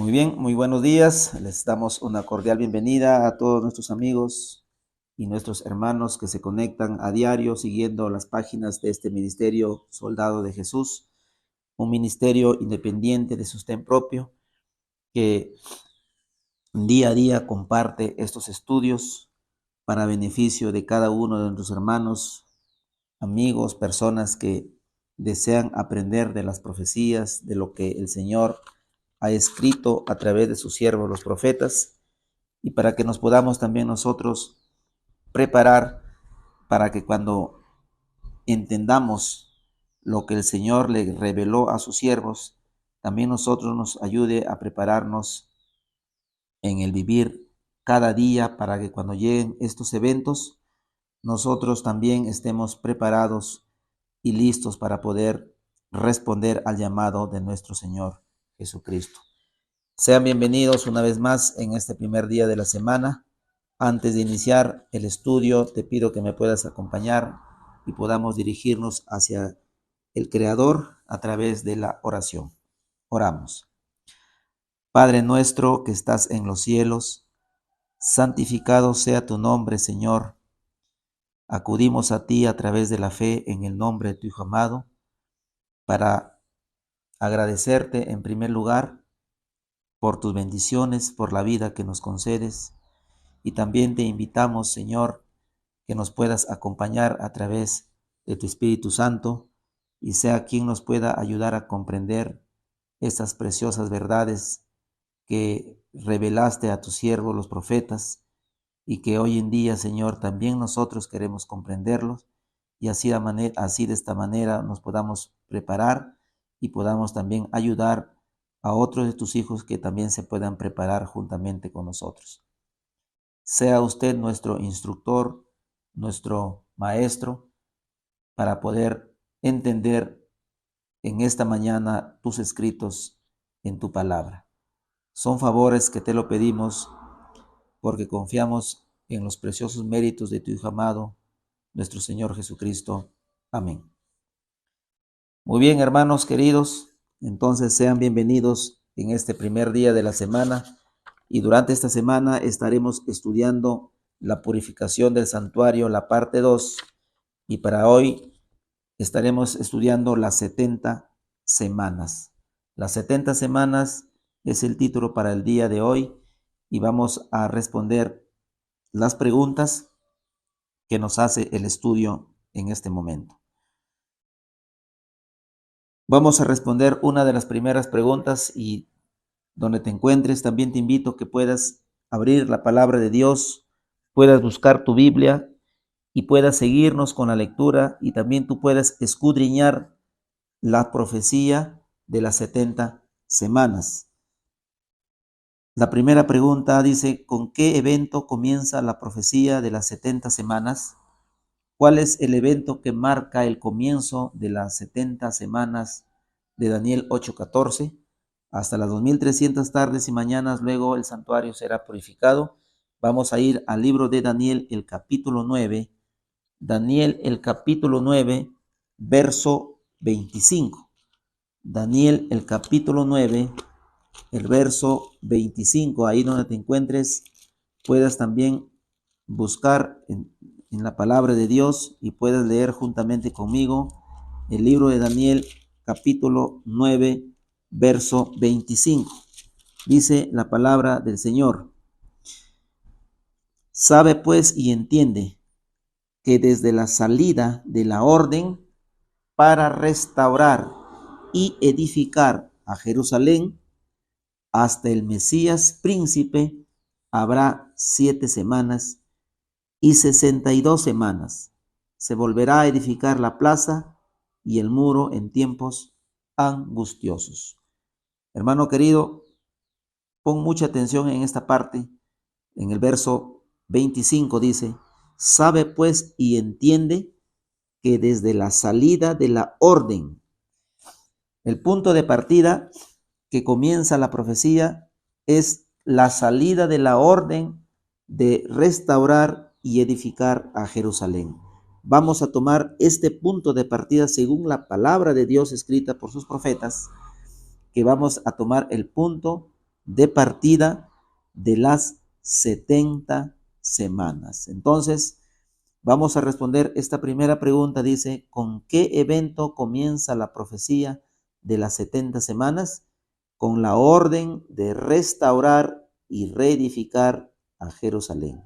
Muy bien, muy buenos días. Les damos una cordial bienvenida a todos nuestros amigos y nuestros hermanos que se conectan a diario siguiendo las páginas de este ministerio Soldado de Jesús, un ministerio independiente de sostén propio que día a día comparte estos estudios para beneficio de cada uno de nuestros hermanos, amigos, personas que desean aprender de las profecías, de lo que el Señor ha escrito a través de sus siervos los profetas, y para que nos podamos también nosotros preparar para que cuando entendamos lo que el Señor le reveló a sus siervos, también nosotros nos ayude a prepararnos en el vivir cada día para que cuando lleguen estos eventos, nosotros también estemos preparados y listos para poder responder al llamado de nuestro Señor Jesucristo. Sean bienvenidos una vez más en este primer día de la semana. Antes de iniciar el estudio, te pido que me puedas acompañar y podamos dirigirnos hacia el Creador a través de la oración. Oramos. Padre nuestro que estás en los cielos, santificado sea tu nombre, Señor. Acudimos a ti a través de la fe en el nombre de tu Hijo amado para agradecerte en primer lugar por tus bendiciones, por la vida que nos concedes. Y también te invitamos, Señor, que nos puedas acompañar a través de tu Espíritu Santo y sea quien nos pueda ayudar a comprender estas preciosas verdades que revelaste a tus siervos los profetas y que hoy en día, Señor, también nosotros queremos comprenderlos y así de esta manera nos podamos preparar y podamos también ayudar a otros de tus hijos que también se puedan preparar juntamente con nosotros. Sea usted nuestro instructor, nuestro maestro, para poder entender en esta mañana tus escritos en tu palabra. Son favores que te lo pedimos porque confiamos en los preciosos méritos de tu Hijo amado, nuestro Señor Jesucristo. Amén. Muy bien, hermanos queridos, entonces sean bienvenidos en este primer día de la semana. Y durante esta semana estaremos estudiando la purificación del santuario, la parte 2. Y para hoy estaremos estudiando las 70 semanas. Las 70 semanas es el título para el día de hoy. Y vamos a responder las preguntas que nos hace el estudio en este momento. Vamos a responder una de las primeras preguntas y donde te encuentres, también te invito a que puedas abrir la palabra de Dios, puedas buscar tu Biblia y puedas seguirnos con la lectura y también tú puedas escudriñar la profecía de las 70 semanas. La primera pregunta dice, ¿con qué evento comienza la profecía de las 70 semanas? ¿Cuál es el evento que marca el comienzo de las 70 semanas de Daniel 8:14? Hasta las 2300 tardes y mañanas, luego el santuario será purificado. Vamos a ir al libro de Daniel, el capítulo 9. Daniel, el capítulo 9, verso 25. Daniel, el capítulo 9, el verso 25. Ahí donde te encuentres, puedas también buscar en la palabra de Dios y puedas leer juntamente conmigo el libro de Daniel, capítulo 9, verso 25. Dice la palabra del Señor. Sabe pues y entiende que desde la salida de la orden para restaurar y edificar a Jerusalén hasta el Mesías príncipe habrá 7 semanas y 62 semanas. Se volverá a edificar la plaza y el muro en tiempos angustiosos. Hermano querido, pon mucha atención en esta parte. En el verso 25 dice, sabe pues y entiende que desde la salida de la orden, el punto de partida que comienza la profecía es la salida de la orden de restaurar y edificar a Jerusalén. Vamos a tomar este punto de partida según la palabra de Dios escrita por sus profetas, que vamos a tomar el punto de partida de las 70 semanas. Entonces, vamos a responder esta primera pregunta. Dice, ¿con qué evento comienza la profecía de las 70 semanas? Con la orden de restaurar y reedificar a Jerusalén.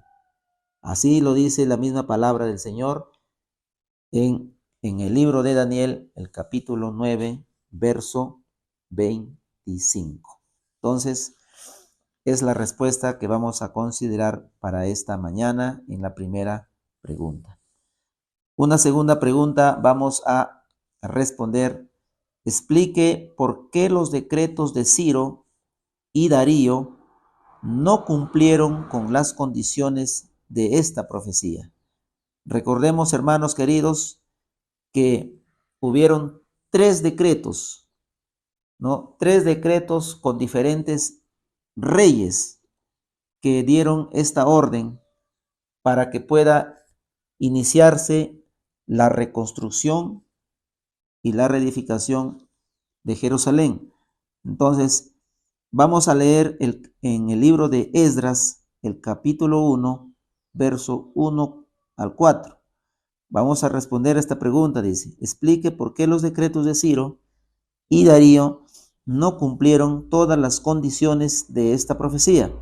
Así lo dice la misma palabra del Señor en el libro de Daniel, el capítulo 9, verso 25. Entonces, es la respuesta que vamos a considerar para esta mañana en la primera pregunta. Una segunda pregunta vamos a responder. Explique por qué los decretos de Ciro y Darío no cumplieron con las condiciones de esta profecía. Recordemos, hermanos queridos, que hubieron 3 decretos, ¿no? 3 decretos con diferentes reyes que dieron esta orden para que pueda iniciarse la reconstrucción y la reedificación de Jerusalén. Entonces, vamos a leer en el libro de Esdras, el capítulo 1, verso 1 al 4. Vamos a responder a esta pregunta. Dice, explique por qué los decretos de Ciro y Darío no cumplieron todas las condiciones de esta profecía.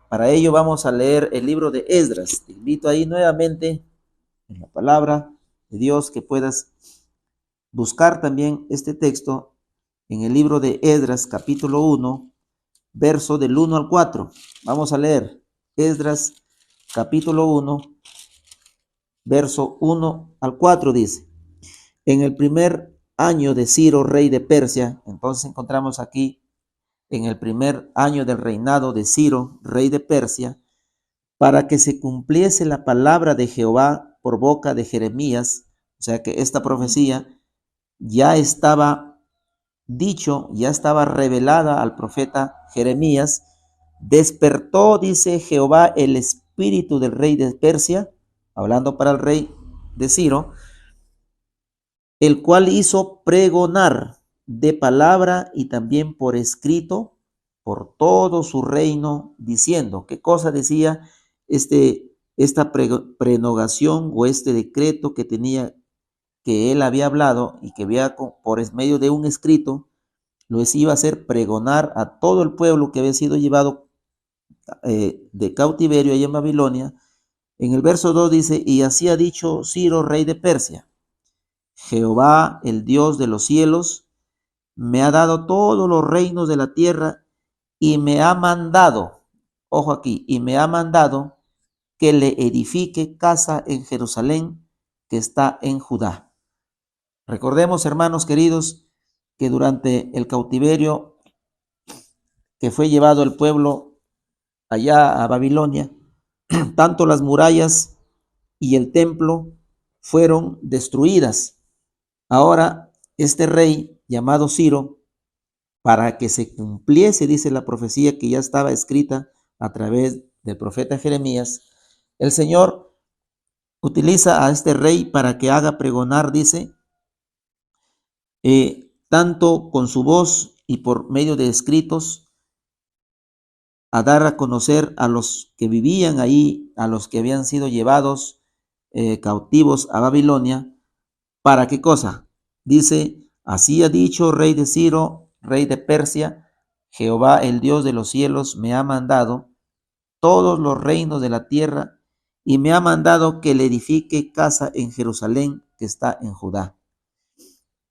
Para ello vamos a leer el libro de Esdras. Te invito ahí nuevamente en la palabra de Dios que puedas buscar también este texto en el libro de Esdras, capítulo 1, verso del 1 al 4. Vamos a leer Esdras, capítulo 1, verso 1 al 4 dice, en el primer año de Ciro, rey de Persia, entonces encontramos aquí, en el primer año del reinado de Ciro, rey de Persia, para que se cumpliese la palabra de Jehová por boca de Jeremías, o sea que esta profecía ya estaba dicho, ya estaba revelada al profeta Jeremías, despertó, dice Jehová, el espíritu del rey de Persia, hablando para el rey de Ciro, el cual hizo pregonar de palabra y también por escrito por todo su reino, diciendo, ¿qué cosa decía esta prenogación o este decreto que tenía, que él había hablado y que había por medio de un escrito, lo iba a hacer pregonar a todo el pueblo que había sido llevado de cautiverio allá en Babilonia? En el verso 2 dice, y así ha dicho Ciro, rey de Persia, Jehová, el Dios de los cielos, me ha dado todos los reinos de la tierra y me ha mandado, ojo aquí, y me ha mandado que le edifique casa en Jerusalén, que está en Judá. Recordemos, hermanos queridos, que durante el cautiverio que fue llevado el pueblo allá a Babilonia, tanto las murallas y el templo fueron destruidas. Ahora, este rey llamado Ciro, para que se cumpliese, dice la profecía que ya estaba escrita a través del profeta Jeremías, el Señor utiliza a este rey para que haga pregonar, dice, tanto con su voz y por medio de escritos, a dar a conocer a los que vivían ahí, a los que habían sido llevados cautivos a Babilonia. ¿Para qué cosa? Dice, así ha dicho rey de Ciro, rey de Persia, Jehová el Dios de los cielos me ha mandado todos los reinos de la tierra y me ha mandado que le edifique casa en Jerusalén que está en Judá.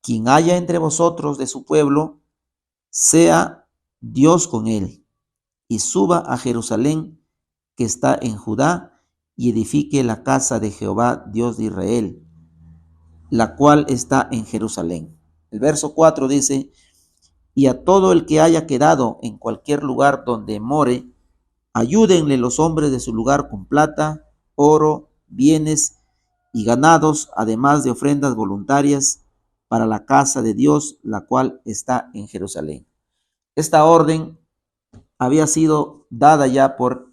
Quien haya entre vosotros de su pueblo, sea Dios con él, y suba a Jerusalén que está en Judá y edifique la casa de Jehová, Dios de Israel, la cual está en Jerusalén. El verso 4 dice, y a todo el que haya quedado en cualquier lugar donde more, ayúdenle los hombres de su lugar con plata, oro, bienes y ganados, además de ofrendas voluntarias para la casa de Dios, la cual está en Jerusalén. Esta orden había sido dada ya por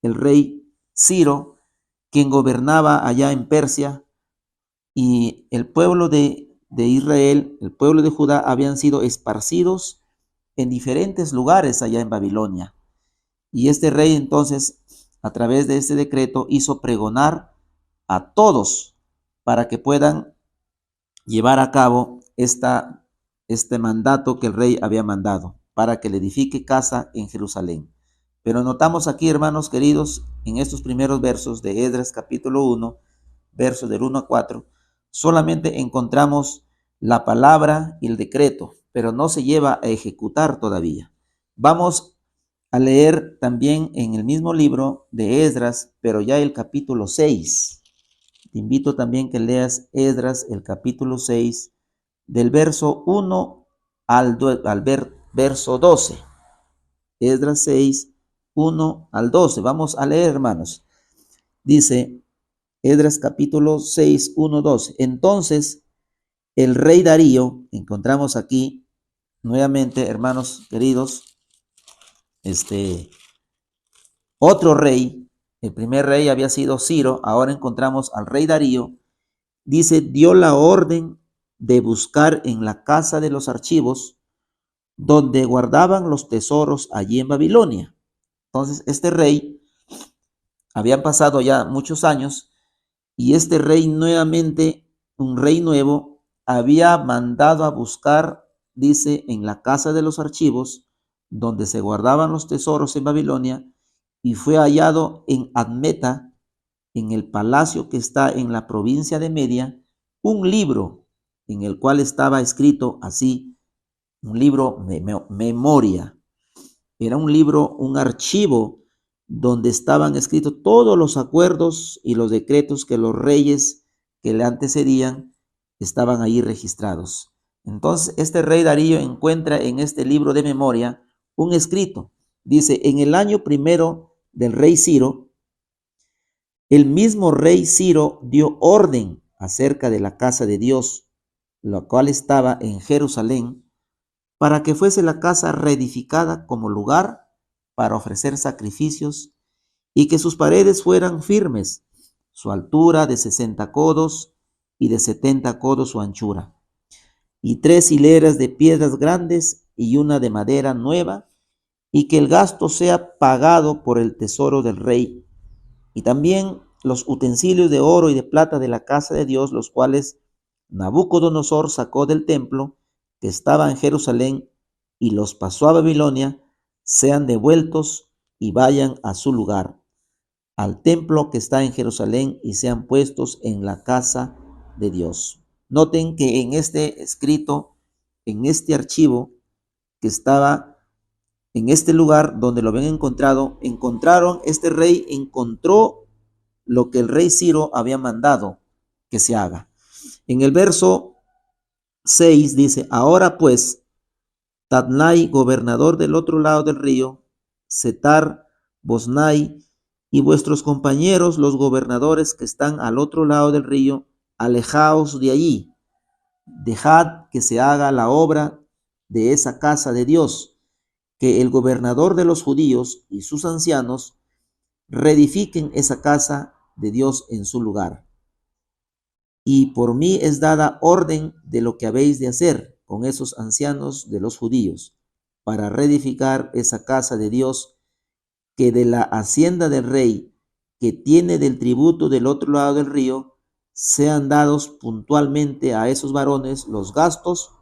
el rey Ciro, quien gobernaba allá en Persia, y el pueblo de Israel, el pueblo de Judá, habían sido esparcidos en diferentes lugares allá en Babilonia. Y este rey entonces, a través de este decreto, hizo pregonar a todos para que puedan llevar a cabo este mandato que el rey había mandado, para que le edifique casa en Jerusalén. Pero notamos aquí, hermanos queridos, en estos primeros versos de Esdras capítulo 1, versos del 1 a 4, solamente encontramos la palabra y el decreto, pero no se lleva a ejecutar todavía. Vamos a leer también en el mismo libro de Esdras, pero ya el capítulo 6. Te invito también que leas Esdras, el capítulo 6, del verso 1 al verso 12. Esdras 6, 1 al 12. Vamos a leer, hermanos. Dice Esdras capítulo 6, 1, 12. Entonces, el rey Darío, encontramos aquí nuevamente, hermanos queridos, otro rey. El primer rey había sido Ciro, ahora encontramos al rey Darío. Dice, dio la orden de buscar en la casa de los archivos donde guardaban los tesoros allí en Babilonia. Entonces, este rey, habían pasado ya muchos años, y este rey nuevamente, un rey nuevo, había mandado a buscar, dice, en la casa de los archivos, donde se guardaban los tesoros en Babilonia, y fue hallado en Admeta, en el palacio que está en la provincia de Media, un libro en el cual estaba escrito así, un libro de memoria. Era un libro, un archivo donde estaban escritos todos los acuerdos y los decretos que los reyes que le antecedían estaban ahí registrados. Entonces, este rey Darío encuentra en este libro de memoria un escrito. Dice, en el año primero del rey Ciro, el mismo rey Ciro dio orden acerca de la casa de Dios, la cual estaba en Jerusalén, para que fuese la casa reedificada como lugar para ofrecer sacrificios y que sus paredes fueran firmes, su altura de 60 codos y de 70 codos su anchura, y 3 hileras de piedras grandes y una de madera nueva, y que el gasto sea pagado por el tesoro del rey, y también los utensilios de oro y de plata de la casa de Dios, los cuales Nabucodonosor sacó del templo que estaba en Jerusalén y los pasó a Babilonia, sean devueltos y vayan a su lugar, al templo que está en Jerusalén, y sean puestos en la casa de Dios. Noten que en este escrito, en este archivo que estaba en este lugar donde lo habían encontrado, este rey encontró lo que el rey Ciro había mandado que se haga. En el verso 6 dice, ahora pues, Tatnai, gobernador del otro lado del río, Setar, Bosnai, y vuestros compañeros, los gobernadores que están al otro lado del río, alejaos de allí, dejad que se haga la obra de esa casa de Dios, que el gobernador de los judíos y sus ancianos reedifiquen esa casa de Dios en su lugar. Y por mí es dada orden de lo que habéis de hacer con esos ancianos de los judíos, para reedificar esa casa de Dios, que de la hacienda del rey, que tiene del tributo del otro lado del río, sean dados puntualmente a esos varones los gastos,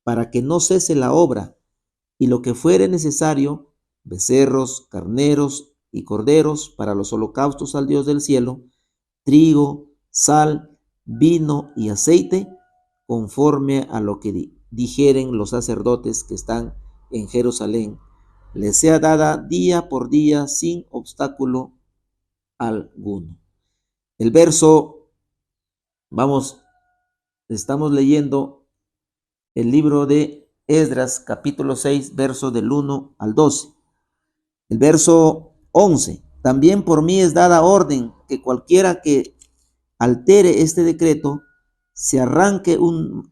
para que no cese la obra, y lo que fuere necesario, becerros, carneros y corderos para los holocaustos al Dios del cielo, trigo, sal, vino y aceite, conforme a lo que dijeren los sacerdotes que están en Jerusalén, les sea dada día por día sin obstáculo alguno. El verso, estamos leyendo el libro de Esdras, capítulo 6, verso del 1 al 12. El verso 11, también por mí es dada orden que cualquiera que altere este decreto, se arranque un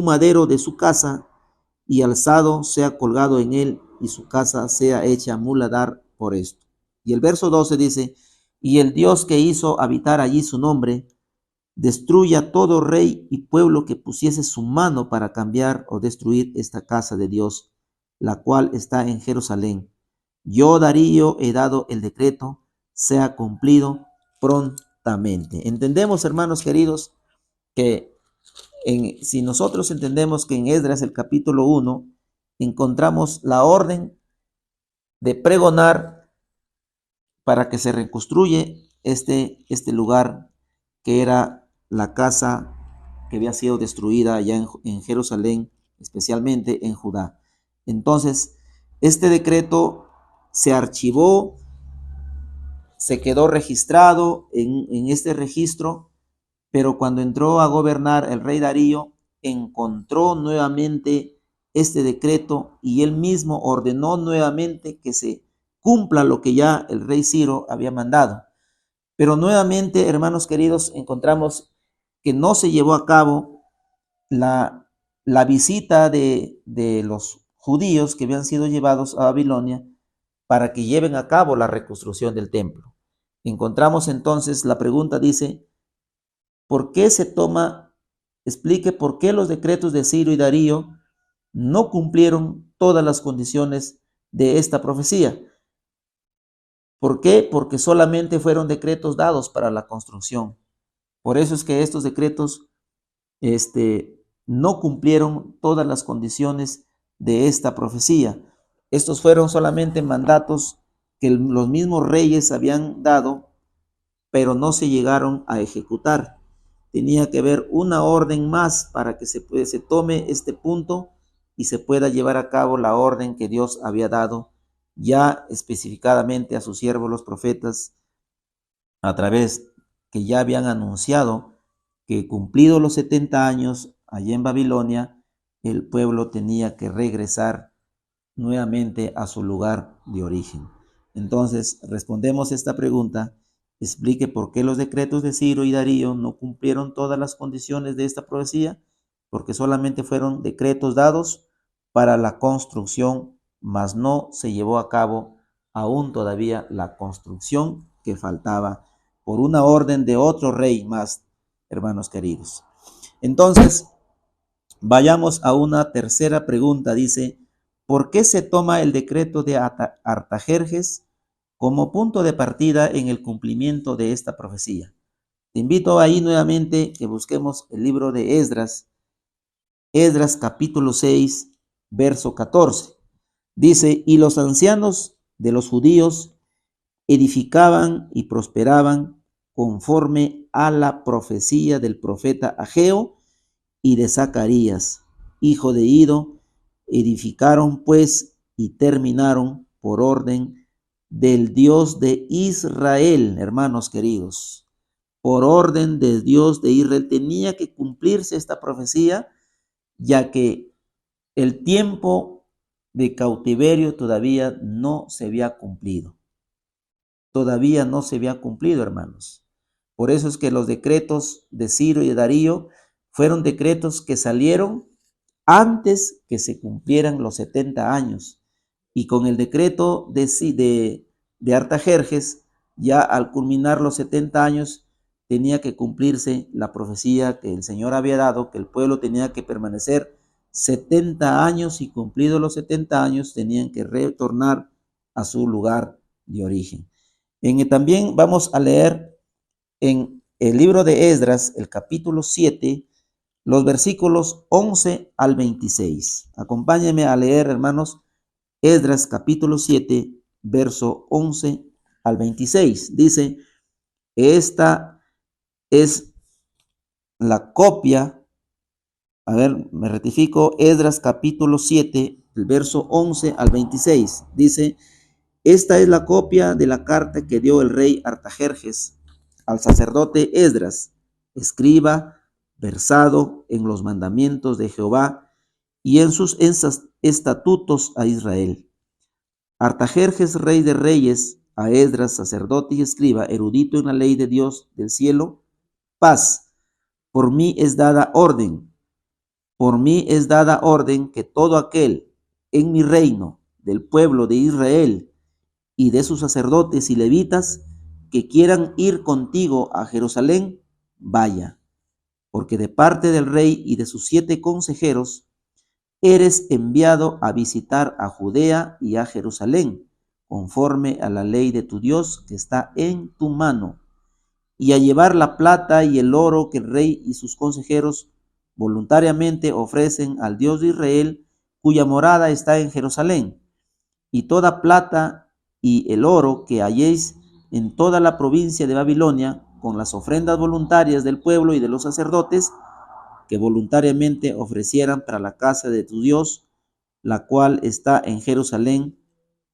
madero de su casa, y alzado sea colgado en él, y su casa sea hecha muladar por esto. Y el verso 12 dice, y el Dios que hizo habitar allí su nombre, destruya todo rey y pueblo que pusiese su mano para cambiar o destruir esta casa de Dios, la cual está en Jerusalén. Yo, Darío, he dado el decreto, sea cumplido prontamente. Entendemos, hermanos queridos, que si nosotros entendemos que en Esdras el capítulo 1 encontramos la orden de pregonar para que se reconstruye este lugar que era la casa que había sido destruida allá en Jerusalén, especialmente en Judá. Entonces, este decreto se archivó, se quedó registrado en este registro, pero cuando entró a gobernar el rey Darío, encontró nuevamente este decreto y él mismo ordenó nuevamente que se cumpla lo que ya el rey Ciro había mandado. Pero nuevamente, hermanos queridos, encontramos que no se llevó a cabo la visita de los judíos que habían sido llevados a Babilonia para que lleven a cabo la reconstrucción del templo. Encontramos entonces, la pregunta dice, ¿por qué se toma, explique por qué los decretos de Ciro y Darío no cumplieron todas las condiciones de esta profecía? ¿Por qué? Porque solamente fueron decretos dados para la construcción. Por eso es que estos decretos no cumplieron todas las condiciones de esta profecía. Estos fueron solamente mandatos que los mismos reyes habían dado, pero no se llegaron a ejecutar. Tenía que haber una orden más para que se tome este punto y se pueda llevar a cabo la orden que Dios había dado ya especificadamente a sus siervos los profetas, a través que ya habían anunciado que cumplidos los 70 años allá en Babilonia, el pueblo tenía que regresar nuevamente a su lugar de origen. Entonces, respondemos esta pregunta. Explique por qué los decretos de Ciro y Darío no cumplieron todas las condiciones de esta profecía, porque solamente fueron decretos dados para la construcción, mas no se llevó a cabo aún todavía la construcción que faltaba por una orden de otro rey más, hermanos queridos. Entonces, vayamos a una tercera pregunta. Dice, ¿por qué se toma el decreto de Artajerjes como punto de partida en el cumplimiento de esta profecía? Te invito ahí nuevamente que busquemos el libro de Esdras, Esdras capítulo 6, verso 14. Dice, y los ancianos de los judíos edificaban y prosperaban conforme a la profecía del profeta Ageo y de Zacarías, hijo de Ido, edificaron pues y terminaron por orden del Dios de Israel, hermanos queridos. Por orden del Dios de Israel tenía que cumplirse esta profecía, ya que el tiempo de cautiverio todavía no se había cumplido. Todavía no se había cumplido, hermanos. Por eso es que los decretos de Ciro y de Darío fueron decretos que salieron antes que se cumplieran los 70 años. Y con el decreto de Artajerjes, ya al culminar los 70 años, tenía que cumplirse la profecía que el Señor había dado, que el pueblo tenía que permanecer 70 años y cumplidos los 70 años tenían que retornar a su lugar de origen. También vamos a leer en el libro de Esdras, el capítulo 7, los versículos 11 al 26. Acompáñenme a leer, hermanos, Esdras capítulo 7, verso 11 al 26. Dice, esta es la copia, a ver, me rectifico, Esdras capítulo 7, el verso 11 al 26. Dice, esta es la copia de la carta que dio el rey Artajerjes al sacerdote Esdras, escriba, versado en los mandamientos de Jehová y en sus estatutos a Israel. Artajerjes, rey de reyes, a Esdras, sacerdote y escriba, erudito en la ley de Dios del cielo, paz. Por mí es dada orden que todo aquel en mi reino del pueblo de Israel y de sus sacerdotes y levitas que quieran ir contigo a Jerusalén, vaya. porque de parte del rey y de sus 7 consejeros eres enviado a visitar a Judea y a Jerusalén, conforme a la ley de tu Dios que está en tu mano, y a llevar la plata y el oro que el rey y sus consejeros voluntariamente ofrecen al Dios de Israel, cuya morada está en Jerusalén, y toda plata y el oro que halléis en toda la provincia de Babilonia, con las ofrendas voluntarias del pueblo y de los sacerdotes, que voluntariamente ofrecieran para la casa de tu Dios, la cual está en Jerusalén.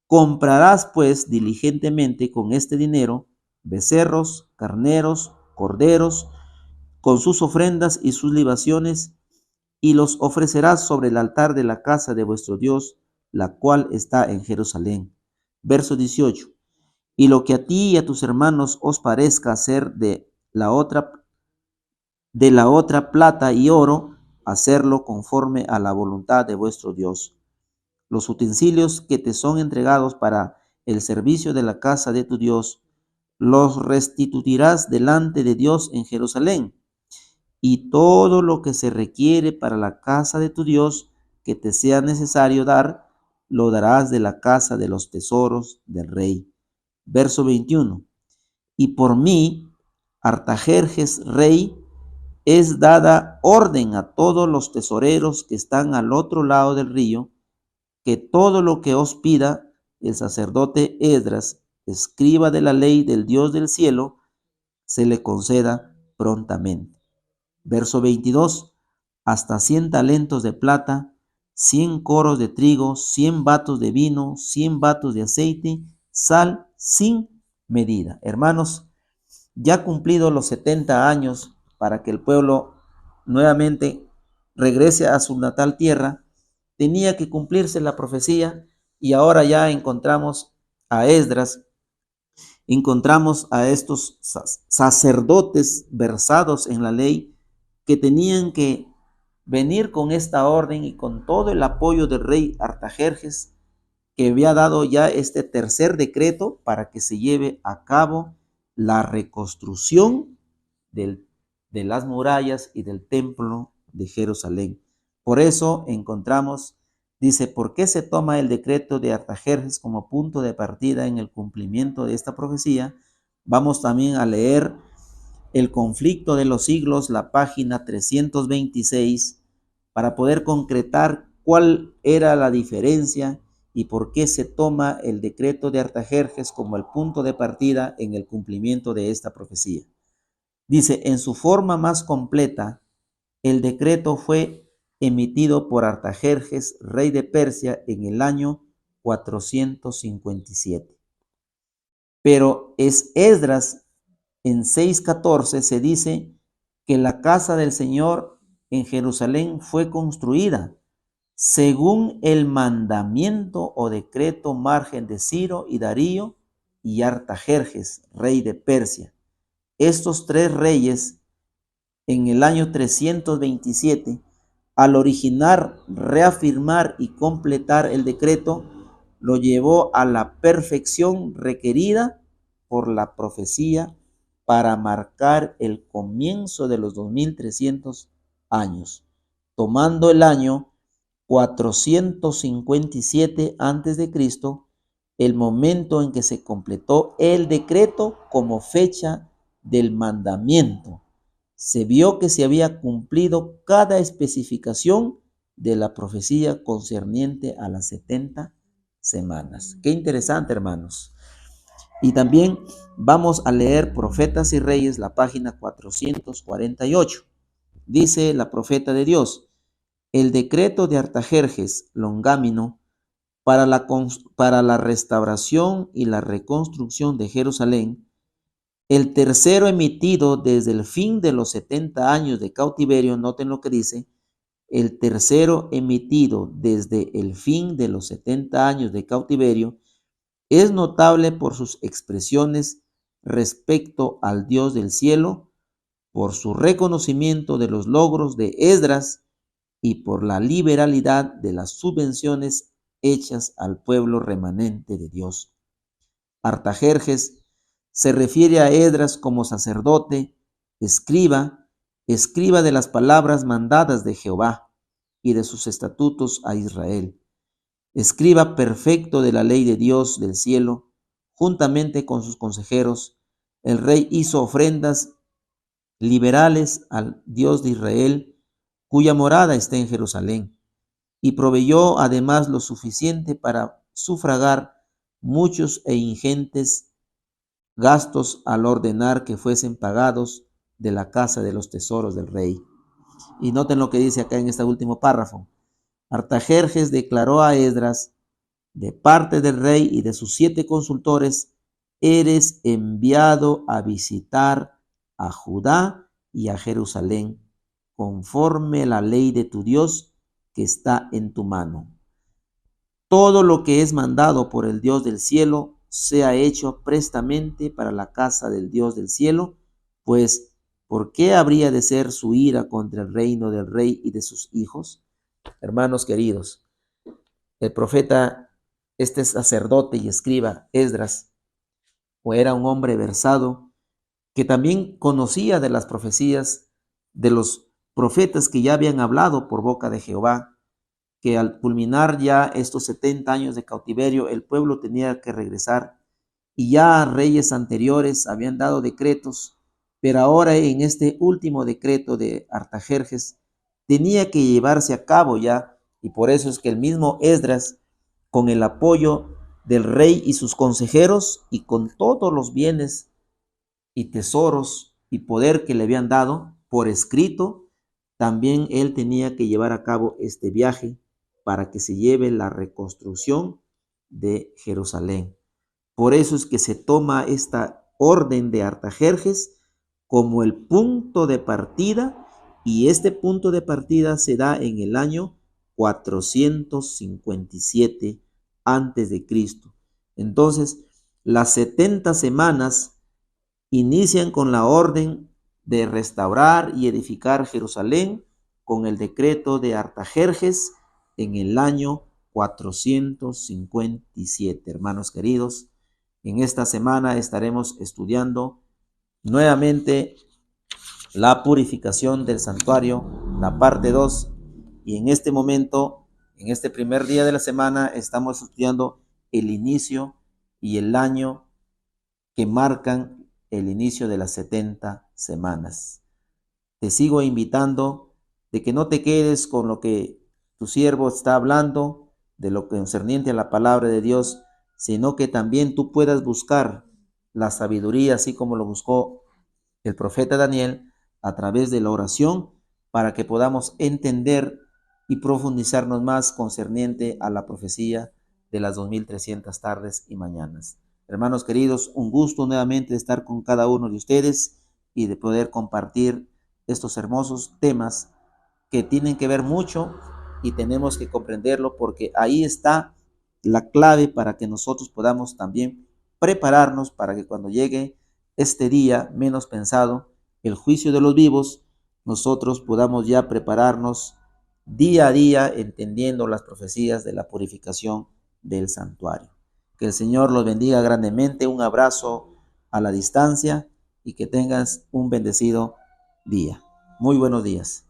Comprarás pues diligentemente con este dinero becerros, carneros, corderos, con sus ofrendas y sus libaciones, y los ofrecerás sobre el altar de la casa de vuestro Dios, la cual está en Jerusalén. Verso 18. Y lo que a ti y a tus hermanos os parezca hacer de la otra plata y oro, hacerlo conforme a la voluntad de vuestro Dios. Los utensilios que te son entregados para el servicio de la casa de tu Dios, los restituirás delante de Dios en Jerusalén. Y todo lo que se requiere para la casa de tu Dios que te sea necesario dar, lo darás de la casa de los tesoros del rey. Verso 21. Y por mí, Artajerjes, rey, es dada orden a todos los tesoreros que están al otro lado del río, que todo lo que os pida el sacerdote Esdras, escriba de la ley del Dios del cielo, se le conceda prontamente. Verso 22. Hasta 100 talentos de plata, 100 coros de trigo, 100 batos de vino, 100 batos de aceite, sal sin medida. Hermanos, ya cumplidos los 70 años para que el pueblo nuevamente regrese a su natal tierra, tenía que cumplirse la profecía, y ahora ya encontramos a Esdras, encontramos a estos sacerdotes versados en la ley que tenían que venir con esta orden y con todo el apoyo del rey Artajerjes, que había dado ya este tercer decreto para que se lleve a cabo la reconstrucción de las murallas y del templo de Jerusalén. Por eso encontramos, dice, ¿por qué se toma el decreto de Artajerjes como punto de partida en el cumplimiento de esta profecía? Vamos también a leer El conflicto de los siglos, la página 326, para poder concretar cuál era la diferencia y por qué se toma el decreto de Artajerjes como el punto de partida en el cumplimiento de esta profecía. Dice, en su forma más completa, el decreto fue emitido por Artajerjes, rey de Persia, en el año 457. Pero es Esdras, en 6:14 se dice que la casa del Señor en Jerusalén fue construida según el mandamiento o decreto margen de Ciro y Darío y Artajerjes, rey de Persia. Estos 3 reyes, en el año 327, al originar, reafirmar y completar el decreto, lo llevó a la perfección requerida por la profecía para marcar el comienzo de los 2300 años, tomando el año 457 a.C., el momento en que se completó el decreto como fecha del mandamiento. Se vio que se había cumplido cada especificación de la profecía concerniente a las 70 semanas. Qué interesante, hermanos. Y también vamos a leer Profetas y Reyes, la página 448. Dice la profeta de Dios: el decreto de Artajerjes Longámino para la restauración y la reconstrucción de Jerusalén, el tercero emitido desde el fin de los 70 años de cautiverio. Noten lo que dice: el tercero emitido desde el fin de los 70 años de cautiverio, es notable por sus expresiones respecto al Dios del cielo, por su reconocimiento de los logros de Esdras y por la liberalidad de las subvenciones hechas al pueblo remanente de Dios. Artajerjes se refiere a Esdras como sacerdote, escriba escriba de las palabras mandadas de Jehová y de sus estatutos a Israel. Escriba perfecto de la ley de Dios del cielo, juntamente con sus consejeros. El rey hizo ofrendas liberales al Dios de Israel, cuya morada está en Jerusalén, y proveyó además lo suficiente para sufragar muchos e ingentes gastos al ordenar que fuesen pagados de la casa de los tesoros del rey. Y noten lo que dice acá en este último párrafo. Artajerjes declaró a Esdras, de parte del rey y de sus 7 consultores, eres enviado a visitar a Judá y a Jerusalén, conforme la ley de tu Dios que está en tu mano. Todo lo que es mandado por el Dios del cielo sea hecho prestamente para la casa del Dios del cielo, pues ¿por qué habría de ser su ira contra el reino del rey y de sus hijos? Hermanos queridos, el profeta, este sacerdote y escriba Esdras, era un hombre versado que también conocía de las profecías de los profetas que ya habían hablado por boca de Jehová, que al culminar ya estos 70 años de cautiverio, el pueblo tenía que regresar, y ya reyes anteriores habían dado decretos, pero ahora en este último decreto de Artajerjes tenía que llevarse a cabo ya, y por eso es que el mismo Esdras, con el apoyo del rey y sus consejeros, y con todos los bienes y tesoros y poder que le habían dado por escrito, también él tenía que llevar a cabo este viaje para que se lleve la reconstrucción de Jerusalén. Por eso es que se toma esta orden de Artajerjes como el punto de partida, y este punto de partida se da en el año 457 antes de Cristo. Entonces, las 70 semanas inician con la orden de restaurar y edificar Jerusalén con el decreto de Artajerjes en el año 457. Hermanos queridos, en esta semana estaremos estudiando nuevamente la purificación del santuario, la parte 2, y en este momento, en este primer día de la semana, estamos estudiando el inicio y el año que marcan el inicio de las 70 semanas. Te sigo invitando de que no te quedes con lo que tu siervo está hablando, de lo concerniente a la palabra de Dios, sino que también tú puedas buscar la sabiduría, así como lo buscó el profeta Daniel, a través de la oración, para que podamos entender y profundizarnos más concerniente a la profecía de las 2300 tardes y mañanas. Hermanos queridos, un gusto nuevamente de estar con cada uno de ustedes y de poder compartir estos hermosos temas que tienen que ver mucho y tenemos que comprenderlo, porque ahí está la clave para que nosotros podamos también prepararnos para que cuando llegue este día menos pensado, el juicio de los vivos, nosotros podamos ya prepararnos día a día entendiendo las profecías de la purificación del santuario. Que el Señor los bendiga grandemente. Un abrazo a la distancia y que tengas un bendecido día. Muy buenos días.